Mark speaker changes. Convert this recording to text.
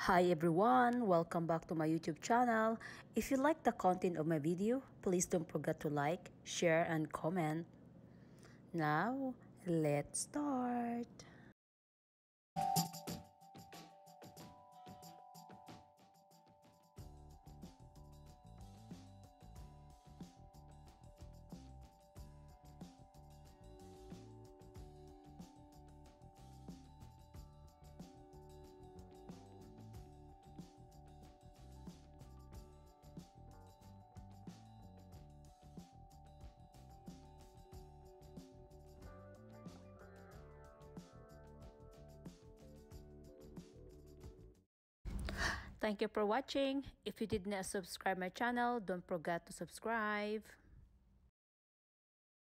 Speaker 1: Hi everyone, welcome back to my YouTube channel. If you like the content of my video, please don't forget to like, share, and comment. Now, let's start. Thank you for watching. If you did not subscribe my channel, don't forget to subscribe.